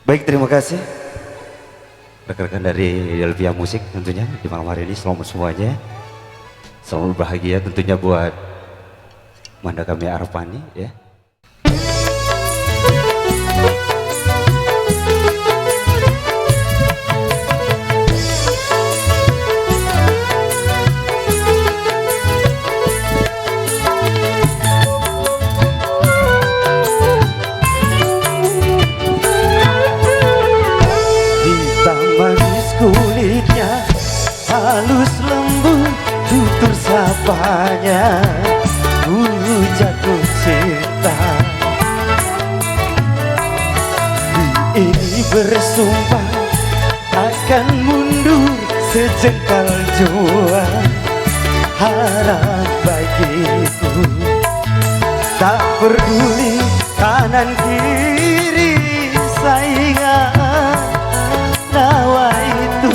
Baik, terima kasih rekan-rekan dari Delvia Musik tentunya di malam hari ini. Selamat semuanya, selamat bahagia tentunya buat Manda kami Arfani ya. Kulitnya halus lembut, tutur sapanya jatuh cinta. Ini bersumpah takkan mundur sejengkal jua. Harap bagiku tak peduli kanan kiri saingan. Nawa itu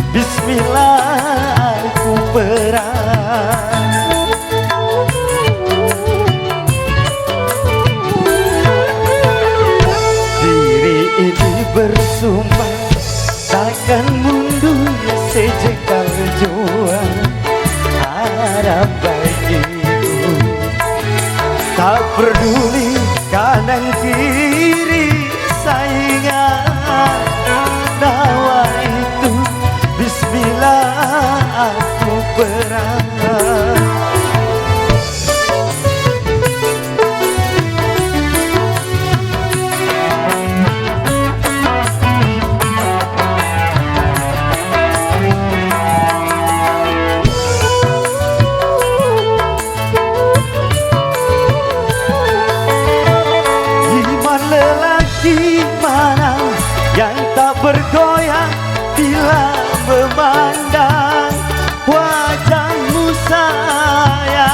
bismillah aku perang. Diri ini bersumpah takkan mundur sejengkal jua. Harap bagiku tak peduli kanan kiri saingan. Nawa itu bismillah aku perang. Iman lelaki mana yang tak bergoyang bila memandang wajahmu sayang.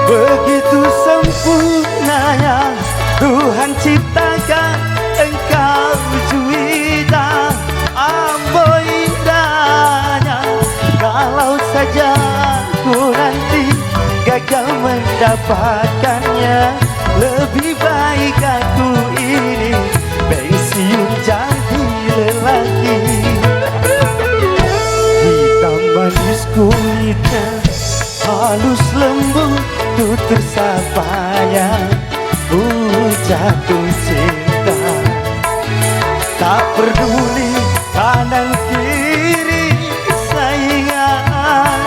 Begitu sempurnanya Tuhan ciptakan engkau juwita. Amboi indahnya kalau saja ku nanti gagal mendapatkannya. Lebih baik aku ini pensiun jadi lelaki. Hitam manis kulitnya halus lembut, tutur sapanya jatuh cinta. Tak peduli kanan kiri saingan.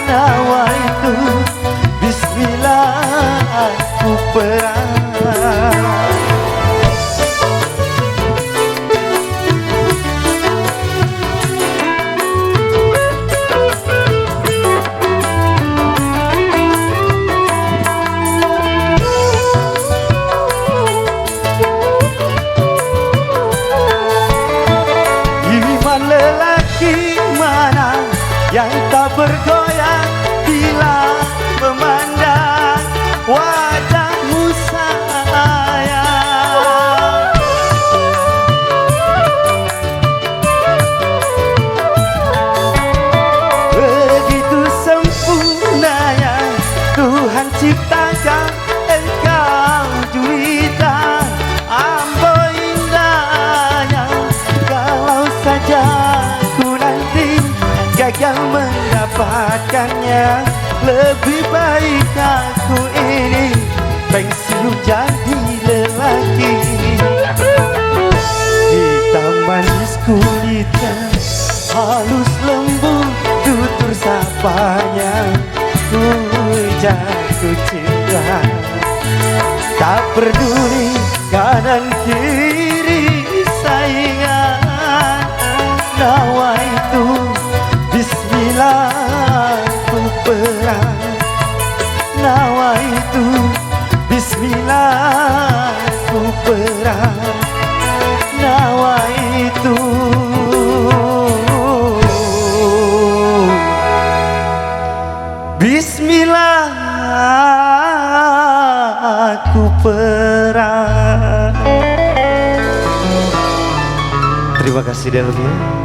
Nawa itu bismillah aku perang. Iman lelaki mana yang tak bergoyang bila memandang wajahmu sayang. Begitu sempurnanya Tuhan ciptakan engkau juwita. Amboi indahnya kalau saja ku nanti gagal mendapatkannya. Lebih baik aku ini pensiun jadi lelaki. Hitam manis kulitnya halus lembut, tutur sapanya jatuh cinta. Tak peduli kanan kiri saingan. Nawa itu bismillah aku perang. Nawa itu bismillah aku perang. Nawa itu bismillah aku perang. Terima kasih Delvia.